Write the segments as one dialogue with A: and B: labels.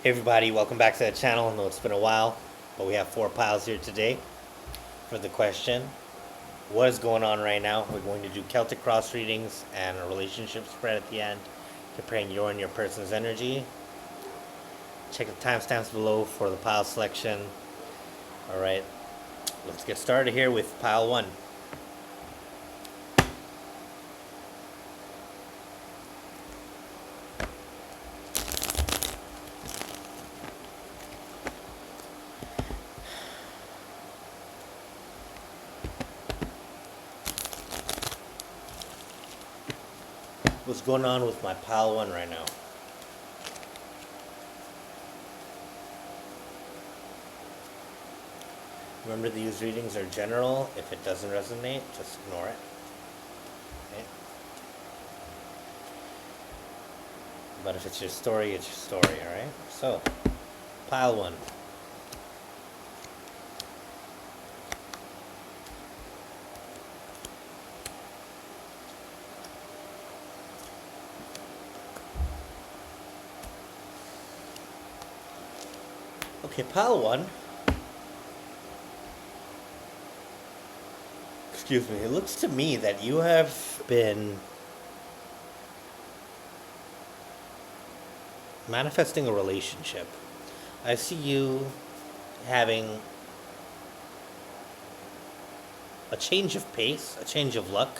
A: Hey everybody, welcome back to the channel. I know it's been a while, but we have 4 piles here today for the question. What is going on right now? We're going to do Celtic cross readings and a relationship spread at the end, comparing your and your person's energy. Check the timestamps below for the pile selection. Alright, let's get started here with pile 1. What's going on with my pile 1 right now? Remember, these readings are general. If it doesn't resonate, just ignore it. Okay? But if it's your story, it's your story, alright? So, pile 1. Okay, pile 1. Excuse me. It looks to me that you have been manifesting a relationship. I see you having a change of pace, a change of luck.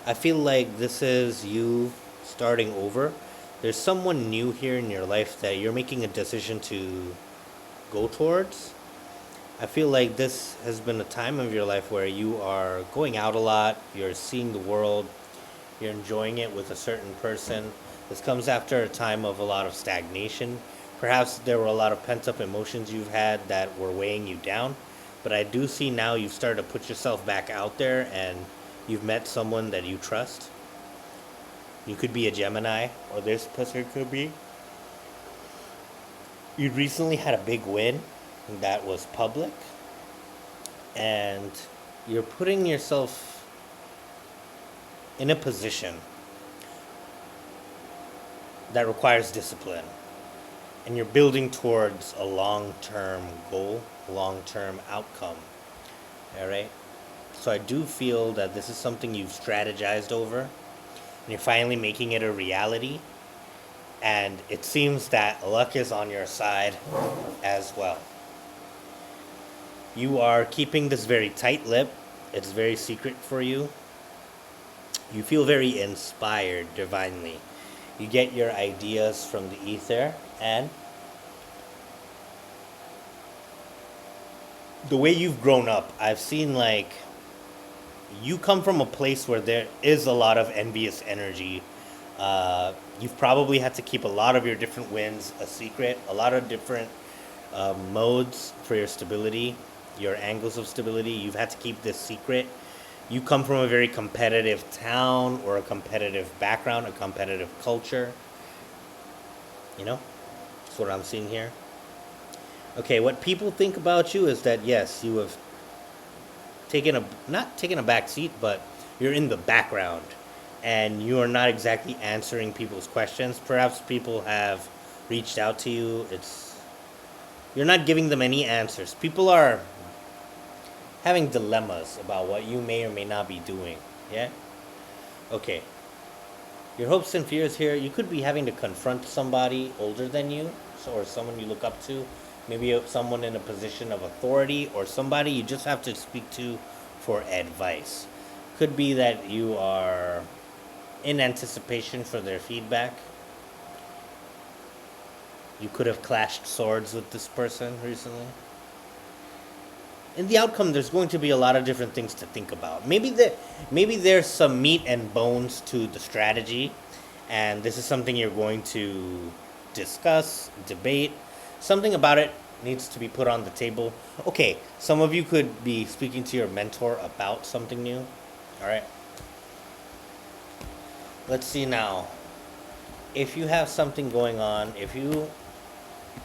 A: I feel like this is you starting over. There's someone new here in your life that you're making a decision to go towards. I feel like this has been a time of your life where you are going out a lot, you're seeing the world, you're enjoying it with a certain person. This comes after a time of a lot of stagnation. Perhaps there were a lot of pent-up emotions you've had that were weighing you down, but I do see now you've started to put yourself back out there and you've met someone that you trust. You could be a Gemini, or this person could be. You recently had a big win that was public, and you're putting yourself in a position that requires discipline, and you're building towards a long-term goal, long-term outcome. All right, so I do feel that this is something you've strategized over, and you're finally making it a reality. And it seems that luck is on your side as well. You are keeping this very tight-lipped. It's very secret for you. You feel very inspired divinely. You get your ideas from the ether, and the way you've grown up, I've seen like you come from a place where there is a lot of envious energy. You've probably had to keep a lot of your different wins a secret, a lot of different modes for your stability, your angles of stability. You've had to keep this secret. You come from a very competitive town or a competitive background, a competitive culture. You know, that's what I'm seeing here. Okay, what people think about you is that, yes, you have not taken a back seat, but you're in the background. And you are not exactly answering people's questions. Perhaps people have reached out to you. You're not giving them any answers. People are having dilemmas about what you may or may not be doing. Yeah? Okay. Your hopes and fears here, you could be having to confront somebody older than you, or someone you look up to. Maybe someone in a position of authority, or somebody you just have to speak to for advice. Could be that you are in anticipation for their feedback. You could have clashed swords with this person recently. In the outcome, there's going to be a lot of different things to think about. Maybe there's some meat and bones to the strategy, and this is something you're going to discuss, debate. Something about it needs to be put on the table. Okay, some of you could be speaking to your mentor about something new. All right. Let's see now. If you have something going on, if you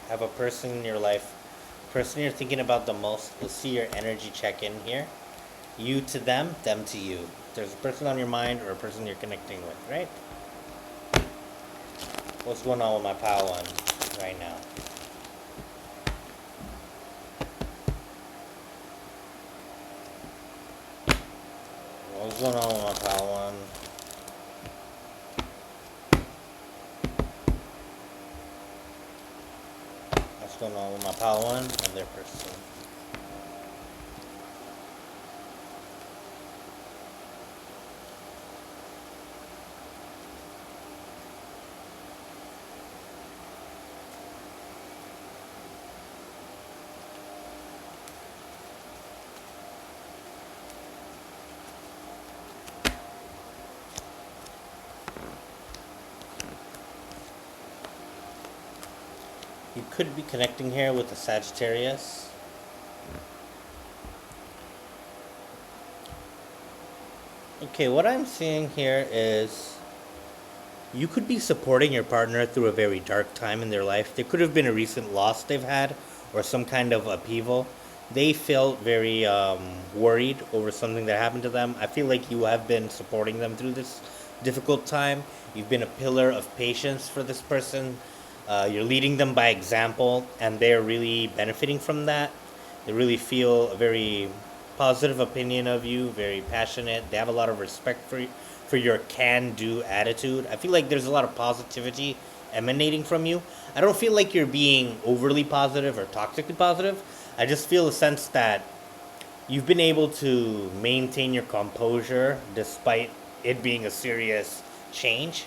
A: have a person in your life, person you're thinking about the most, let's see your energy check in here. You to them to you. There's a person on your mind or a person you're connecting with, right? What's going on with my pile 1 right now? going on with my pal one? What's going on with my pal one and their person? You could be connecting here with the Sagittarius. Okay, what I'm seeing here is you could be supporting your partner through a very dark time in their life. There could have been a recent loss they've had or some kind of upheaval. They felt very worried over something that happened to them. I feel like you have been supporting them through this difficult time. You've been a pillar of patience for this person. You're leading them by example, and they're really benefiting from that. They really feel a very positive opinion of you, very passionate. They have a lot of respect for your can-do attitude. I feel like there's a lot of positivity emanating from you. I don't feel like you're being overly positive or toxically positive. I just feel a sense that you've been able to maintain your composure despite it being a serious change.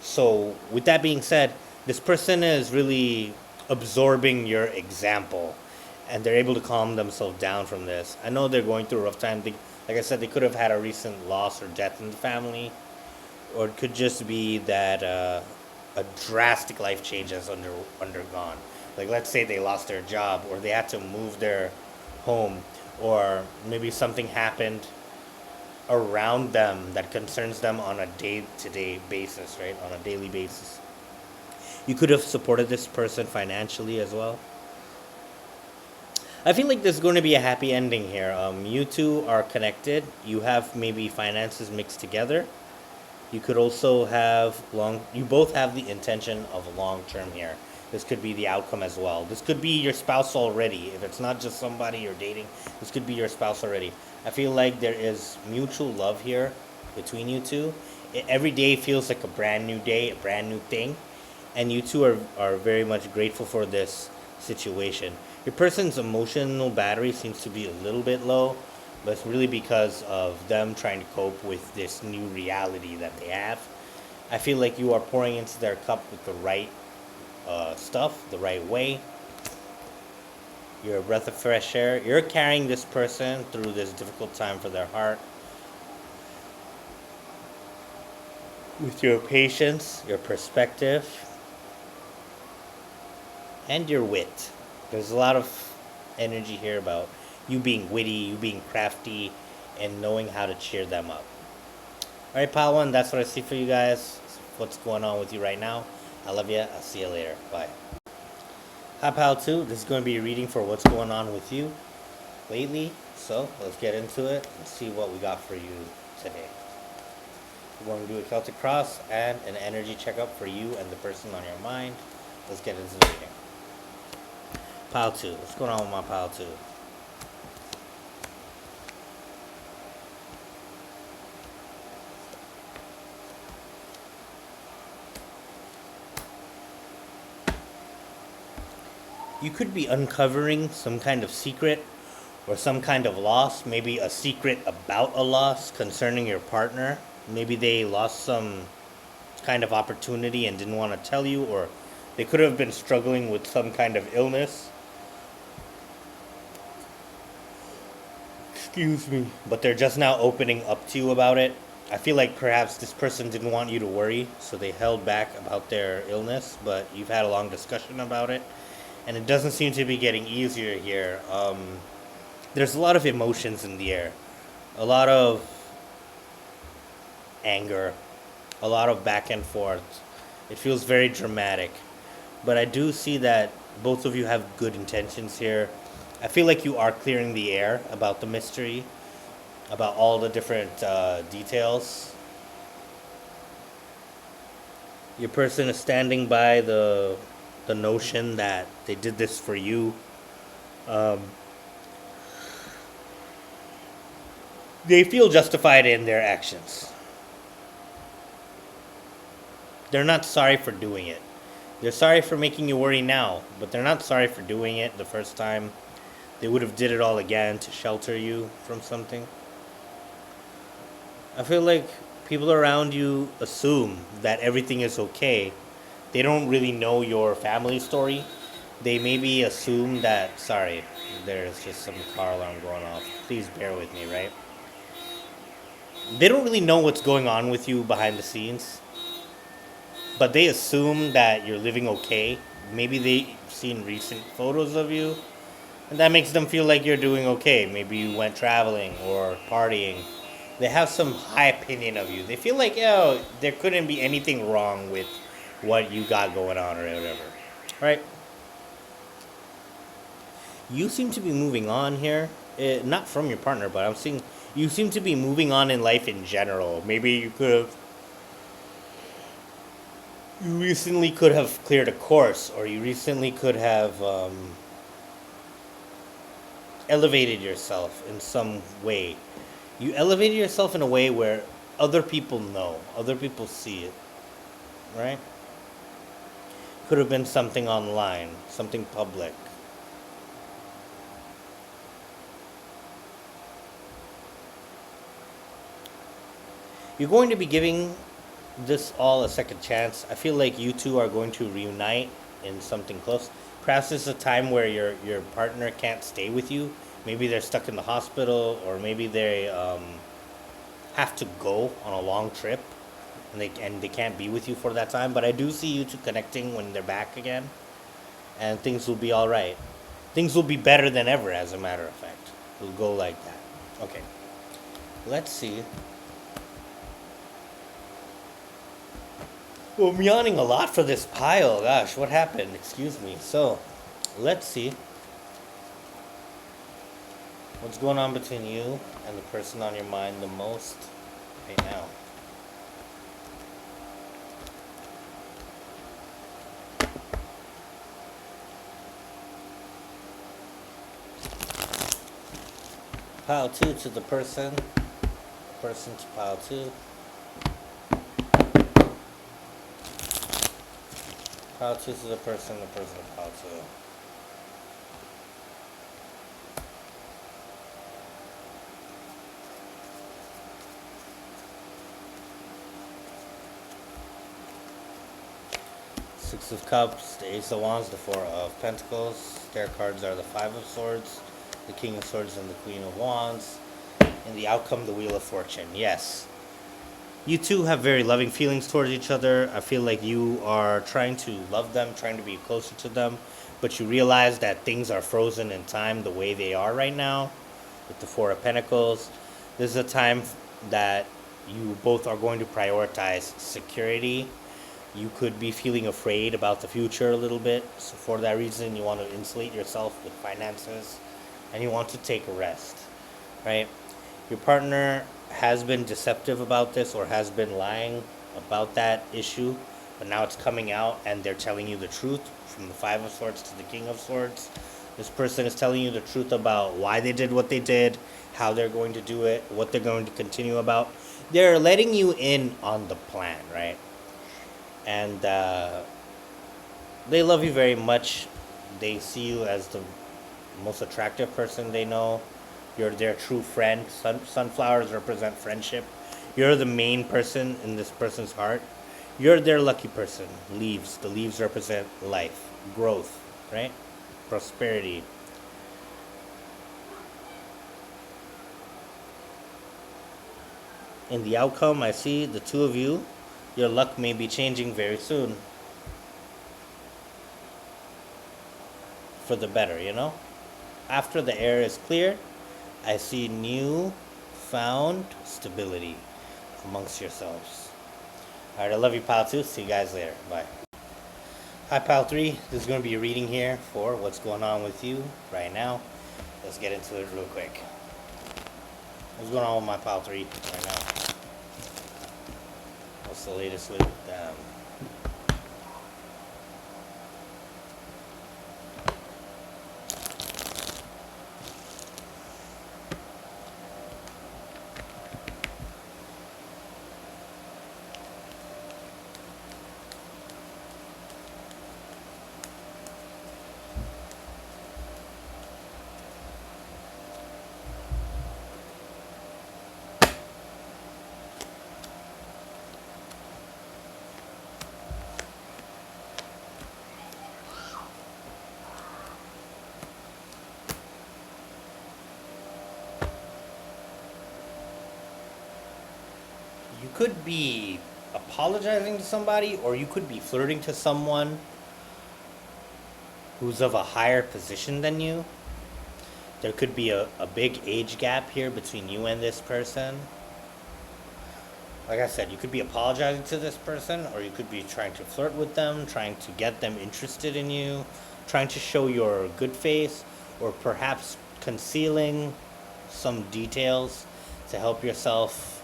A: So, with that being said, this person is really absorbing your example and they're able to calm themselves down from this. I know they're going through a rough time. Like I said, they could have had a recent loss or death in the family, or it could just be that a drastic life change has undergone. Like, let's say they lost their job, or they had to move their home, or maybe something happened around them that concerns them on a day-to-day basis, right? On a daily basis. You could have supported this person financially as well. I feel like there's going to be a happy ending here. You two are connected. You have maybe finances mixed together. You could also have you both have the intention of long term here. This could be the outcome as well. This could be your spouse already. If it's not just somebody you're dating, this could be your spouse already. I feel like there is mutual love here between you two. Every day feels like a brand new day, a brand new thing. And you two are very much grateful for this situation. Your person's emotional battery seems to be a little bit low, but it's really because of them trying to cope with this new reality that they have. I feel like you are pouring into their cup with the right stuff, the right way. You're a breath of fresh air. You're carrying this person through this difficult time for their heart. With your patience, your perspective, and your wit. There's a lot of energy here about you being witty, you being crafty, and knowing how to cheer them up. Alright, pal one, that's what I see for you guys. What's going on with you right now. I love you. I'll see you later. Bye. Hi, pal 2. This is going to be a reading for what's going on with you lately. So, let's get into it and see what we got for you today. We're going to do a Celtic cross and an energy checkup for you and the person on your mind. Let's get into the reading. Pile 2. What's going on with my pile 2? You could be uncovering some kind of secret or some kind of loss. Maybe a secret about a loss concerning your partner. Maybe they lost some kind of opportunity and didn't want to tell you, or they could have been struggling with some kind of illness. Excuse me. But they're just now opening up to you about it. I feel like perhaps this person didn't want you to worry, so they held back about their illness, but you've had a long discussion about it, and it doesn't seem to be getting easier here. There's a lot of emotions in the air. A lot of anger. A lot of back and forth. It feels very dramatic. But I do see that both of you have good intentions here. I feel like you are clearing the air about the mystery, about all the different details. Your person is standing by the notion that they did this for you. They feel justified in their actions. They're not sorry for doing it. They're sorry for making you worry now, but they're not sorry for doing it the first time. They would have did it all again to shelter you from something. I feel like people around you assume that everything is okay. They don't really know your family story. They maybe assume that, sorry, there's just some car alarm going off. Please bear with me, right? They don't really know what's going on with you behind the scenes, but they assume that you're living okay. Maybe they've seen recent photos of you, and that makes them feel like you're doing okay. Maybe you went traveling or partying. They have some high opinion of you. They feel like, oh, there couldn't be anything wrong with what you got going on or whatever. Right? You seem to be moving on here. Not from your partner, but I'm seeing you seem to be moving on in life in general. Maybe you recently could have cleared a course, or you recently could have elevated yourself in some way. You elevated yourself in a way where other people know, other people see it, right? Could have been something online, something public. You're going to be giving this all a second chance. I feel like you two are going to reunite in something close. Perhaps it's a time where your partner can't stay with you. Maybe they're stuck in the hospital, or maybe they have to go on a long trip, and they can't be with you for that time. But I do see you two connecting when they're back again, and things will be all right. Things will be better than ever, as a matter of fact. It'll go like that. Okay. Let's see. Well, I'm yawning a lot for this pile. Gosh, what happened? Excuse me. So, let's see. What's going on between you and the person on your mind the most right now? Pile 2 to the person to pile 2. Pile 2 to the person to pile 2. Six of Cups, the Ace of Wands, the Four of Pentacles. Their cards are the Five of Swords, the King of Swords, and the Queen of Wands. And the outcome, the Wheel of Fortune. Yes. You two have very loving feelings towards each other. I feel like you are trying to love them, trying to be closer to them, but you realize that things are frozen in time the way they are right now with the Four of Pentacles. This is a time that you both are going to prioritize security. You could be feeling afraid about the future a little bit. So for that reason, you want to insulate yourself with finances, and you want to take a rest, right? Your partner has been deceptive about this, or has been lying about that issue, but now it's coming out and they're telling you the truth. From the Five of Swords to the King of Swords, this person is telling you the truth about why they did what they did, how they're going to do it, what they're going to continue about. They're letting you in on the plan, right? And they love you very much. They see you as the most attractive person they know. You're their true friend. Sunflowers represent friendship. You're the main person in this person's heart. You're their lucky person. Leaves. The leaves represent life, growth, right? Prosperity. In the outcome, I see the two of you, your luck may be changing very soon. For the better, you know? After the air is clear, I see new found stability amongst yourselves. Alright, I love you, Pile 2. See you guys later. Bye. Hi, Pile 3. This is going to be a reading here for what's going on with you right now. Let's get into it real quick. What's going on with my Pile 3 right now? What's the latest with them? could be apologizing to somebody, or you could be flirting to someone who's of a higher position than you. There could be a big age gap here between you and this person. Like I said, you could be apologizing to this person, or you could be trying to flirt with them, trying to get them interested in you, trying to show your good face, or perhaps concealing some details to help yourself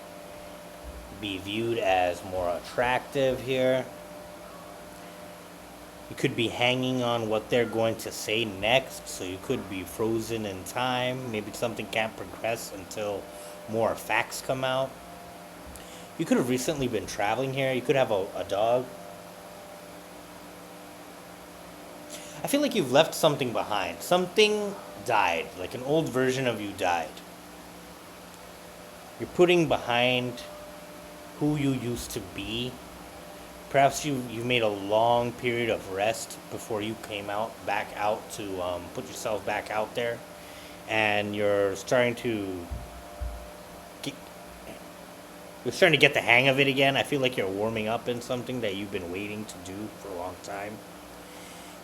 A: be viewed as more attractive here. You could be hanging on what they're going to say next, so you could be frozen in time. Maybe something can't progress until more facts come out. You could have recently been traveling here. You could have a dog. I feel like you've left something behind. Something died, like an old version of you died. You're putting behind who you used to be. Perhaps you made a long period of rest before you came back out to put yourself back out there. And you're starting to get the hang of it again. I feel like you're warming up in something that you've been waiting to do for a long time.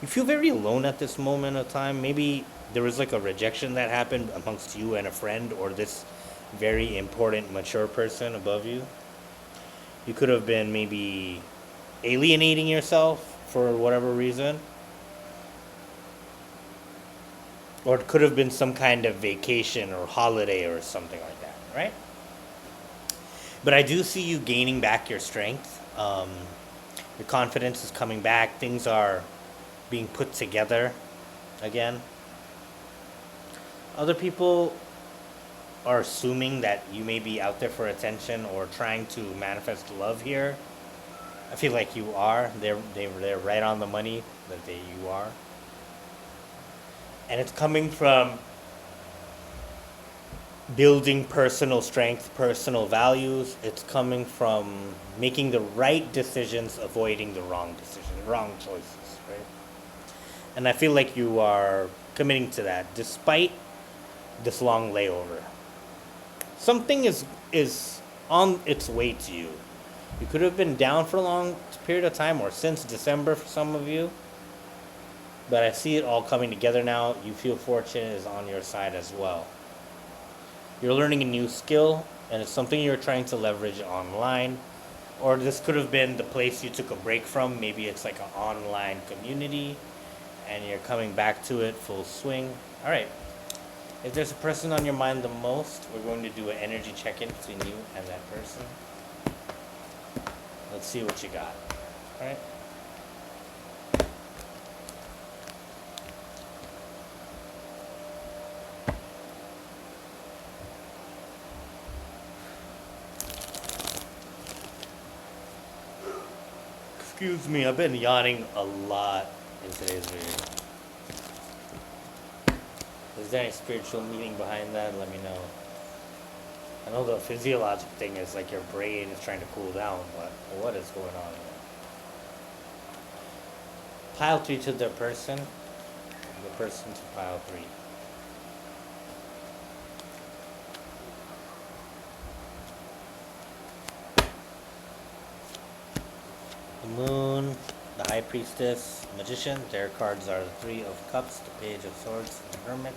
A: You feel very alone at this moment of time. Maybe there was like a rejection that happened amongst you and a friend, or this very important, mature person above you. You could have been maybe alienating yourself for whatever reason. Or it could have been some kind of vacation or holiday or something like that, right? But I do see you gaining back your strength. Your confidence is coming back. Things are being put together again. Other people are assuming that you may be out there for attention or trying to manifest love here. I feel like you are. They're right on the money that you are. And it's coming from building personal strength, personal values. It's coming from making the right decisions, avoiding the wrong decisions, wrong choices, right? And I feel like you are committing to that despite this long layover. Something is on its way to you. You could have been down for a long period of time, or since December for some of you. But I see it all coming together now. You feel fortune is on your side as well. You're learning a new skill, and it's something you're trying to leverage online. Or this could have been the place you took a break from. Maybe it's like an online community, and you're coming back to it full swing. All right. If there's a person on your mind the most, we're going to do an energy check-in between you and that person. Let's see what you got. All right. Excuse me, I've been yawning a lot in today's video. Is there any spiritual meaning behind that? Let me know. I know the physiologic thing is like your brain is trying to cool down, but what is going on here? Pile 3 to the person to pile 3. The Moon, the High Priestess, Magician. Their cards are the 3 of Cups, the Page of Swords, and the Hermit.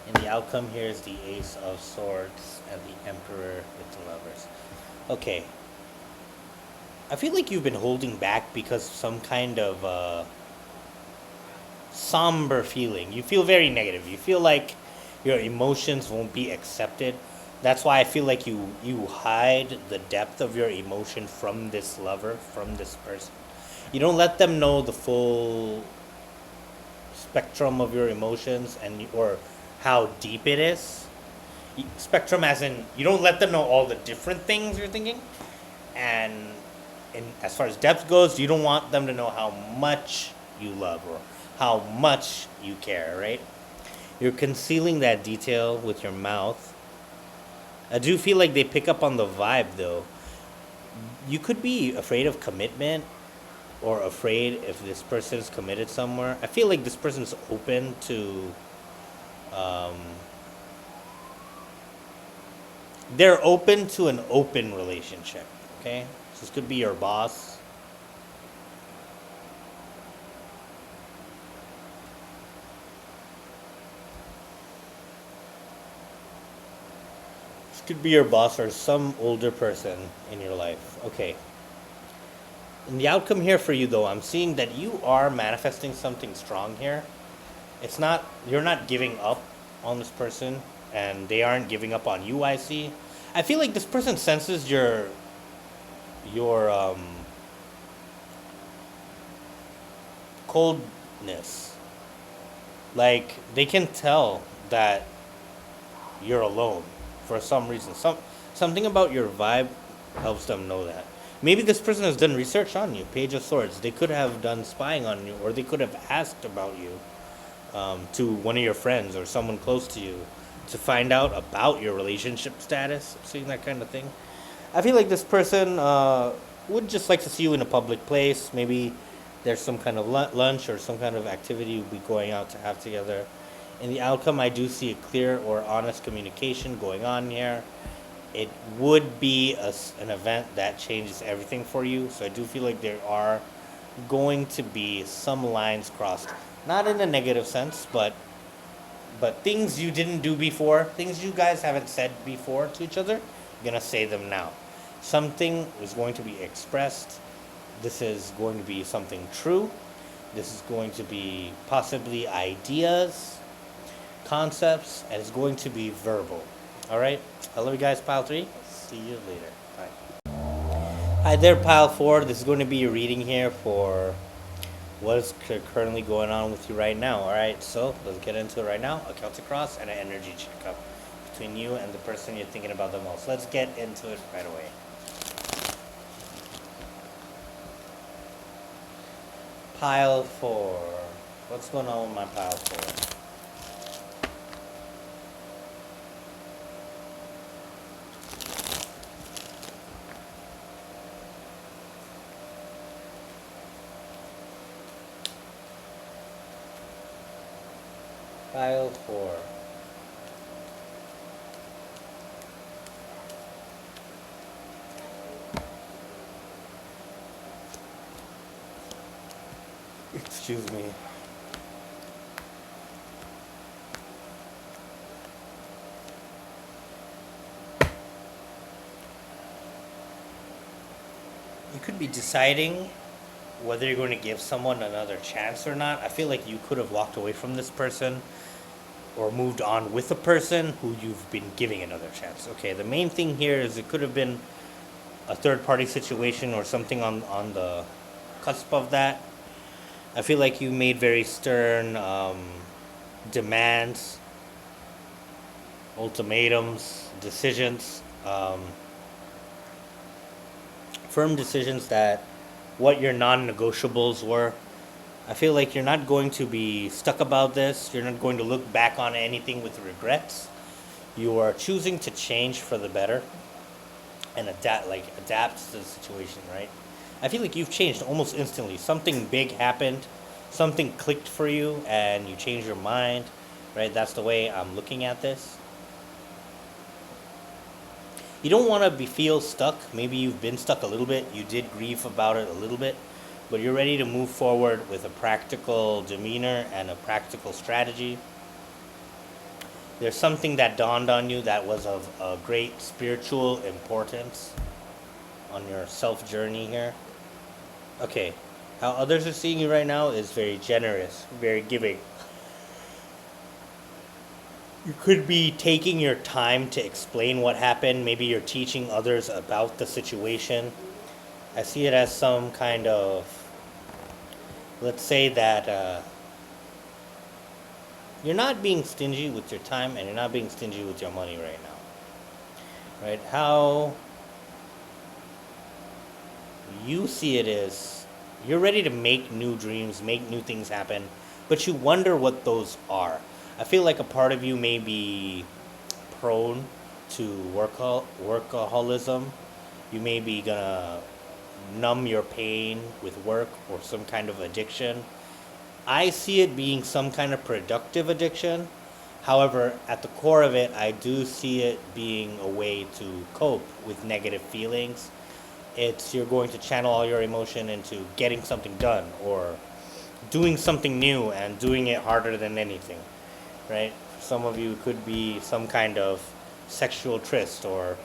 A: And the outcome here is the Ace of Swords and the Emperor with the Lovers. Okay. I feel like you've been holding back because of some kind of somber feeling. You feel very negative. You feel like your emotions won't be accepted. That's why I feel like you hide the depth of your emotion from this lover, from this person. You don't let them know the full spectrum of your emotions or how deep it is. Spectrum as in, you don't let them know all the different things you're thinking. And as far as depth goes, you don't want them to know how much you love or how much you care, right? You're concealing that detail with your mouth. I do feel like they pick up on the vibe, though. You could be afraid of commitment or afraid if this person is committed somewhere. I feel like this person's open to... they're open to an open relationship. Okay? This could be your boss. This could be your boss or some older person in your life. Okay. And the outcome here for you, though, I'm seeing that you are manifesting something strong here. It's not, you're not giving up on this person, and they aren't giving up on you, I see. I feel like this person senses your coldness. Like, they can tell that you're alone for some reason. Something about your vibe helps them know that. Maybe this person has done research on you, Page of Swords. They could have done spying on you, or they could have asked about you to one of your friends or someone close to you to find out about your relationship status, seeing that kind of thing. I feel like this person would just like to see you in a public place. Maybe there's some kind of lunch or some kind of activity you'll be going out to have together. In the outcome, I do see a clear or honest communication going on here. It would be an event that changes everything for you. So I do feel like there are going to be some lines crossed, not in a negative sense, but things you didn't do before, things you guys haven't said before to each other, you're gonna say them now. Something is going to be expressed. This is going to be something true. This is going to be possibly ideas, concepts, and it's going to be verbal. All right. I love you guys, pile 3. See you later. Bye. Hi there, pile 4. This is going to be a reading here for what is currently going on with you right now. All right. So let's get into it right now. A Celtic cross and an energy checkup between you and the person you're thinking about the most. Let's get into it right away. Pile 4. What's going on with my pile 4? Pile 4. Excuse me. You could be deciding whether you're going to give someone another chance or not. I feel like you could have walked away from this person or moved on with a person who you've been giving another chance. Okay, the main thing here is it could have been a third party situation or something on the cusp of that. I feel like you made very stern demands, ultimatums, decisions, firm decisions that what your non-negotiables were. I feel like you're not going to be stuck about this. You're not going to look back on anything with regrets. You are choosing to change for the better and adapt to the situation, right? I feel like you've changed almost instantly. Something big happened, something clicked for you, and you changed your mind, right? That's the way I'm looking at this. You don't want to feel stuck. Maybe you've been stuck a little bit. You did grieve about it a little bit, but you're ready to move forward with a practical demeanor and a practical strategy. There's something that dawned on you that was of a great spiritual importance on your self journey here. Okay, how others are seeing you right now is very generous, very giving. You could be taking your time to explain what happened. Maybe you're teaching others about the situation. I see it as some kind of, let's say that you're not being stingy with your time and you're not being stingy with your money right now. Right? How you see it is you're ready to make new dreams, make new things happen, but you wonder what those are. I feel like a part of you may be prone to workaholism. You may be gonna numb your pain with work or some kind of addiction. I see it being some kind of productive addiction. However, at the core of it, I do see it being a way to cope with negative feelings It's you're going to channel all your emotion into getting something done or doing something new and doing it harder than anything, right? For some of you, it could be some kind of sexual tryst or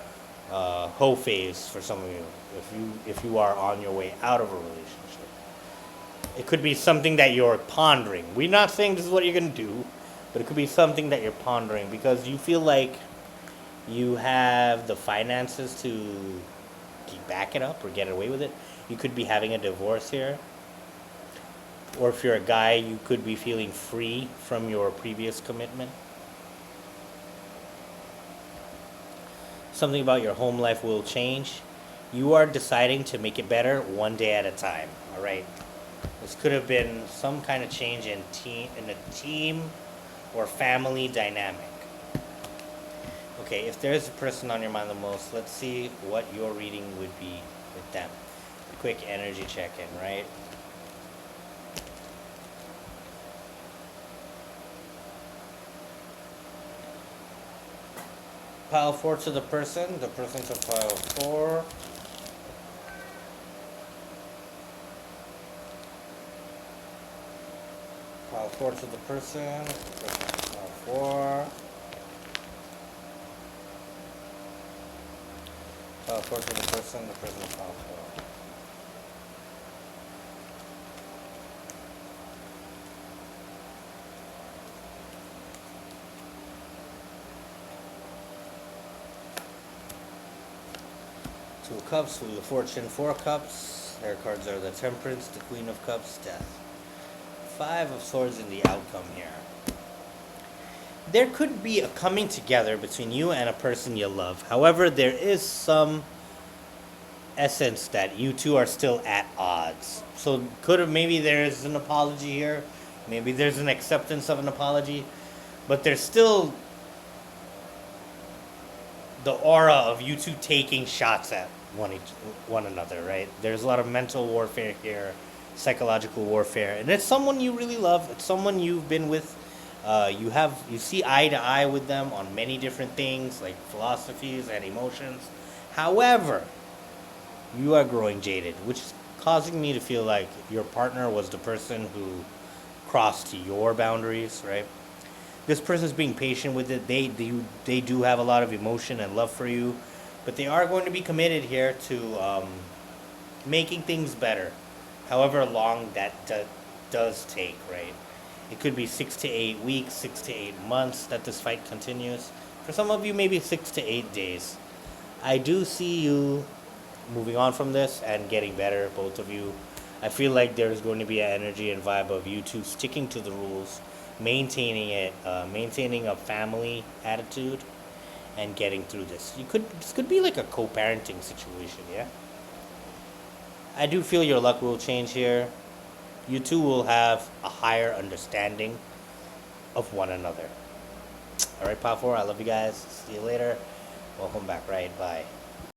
A: hoe phase for some of you. If you are on your way out of a relationship, it could be something that you're pondering. We're not saying this is what you're gonna do, but it could be something that you're pondering because you feel like you have the finances to back it up or get away with it. You could be having a divorce here. Or if you're a guy, you could be feeling free from your previous commitment. Something about your home life will change. You are deciding to make it better one day at a time. All right. This could have been some kind of change in a team or family dynamic. Okay, if there's a person on your mind the most, let's see what your reading would be with them. A quick energy check-in, right? Pile 4 to the person to pile 4. Pile 4 to the person to pile 4. Pile 4 to the person to pile 4. Two of Cups, Wheel of Fortune, 4 Cups. Their cards are the Temperance, the Queen of Cups, Death. 5 of Swords in the outcome here. There could be a coming together between you and a person you love. However, there is some essence that you two are still at odds. So maybe there's an apology here. Maybe there's an acceptance of an apology. But there's still the aura of you two taking shots at one another, right? There's a lot of mental warfare here, psychological warfare, and it's someone you really love. It's someone you've been with. You see eye to eye with them on many different things like philosophies and emotions. However, you are growing jaded, which is causing me to feel like your partner was the person who crossed your boundaries, right? This person's being patient with it. They do have a lot of emotion and love for you, but they are going to be committed here to making things better, however long that does take, right? It could be 6 to 8 weeks, 6 to 8 months that this fight continues. For some of you, maybe 6 to 8 days. I do see you moving on from this and getting better, both of you. I feel like there's going to be an energy and vibe of you two sticking to the rules, maintaining it, maintaining a family attitude, and getting through this. This could be like a co-parenting situation, yeah? I do feel your luck will change here. You two will have a higher understanding of one another. Alright, Pile 4, I love you guys. See you later. Welcome back, right? Bye.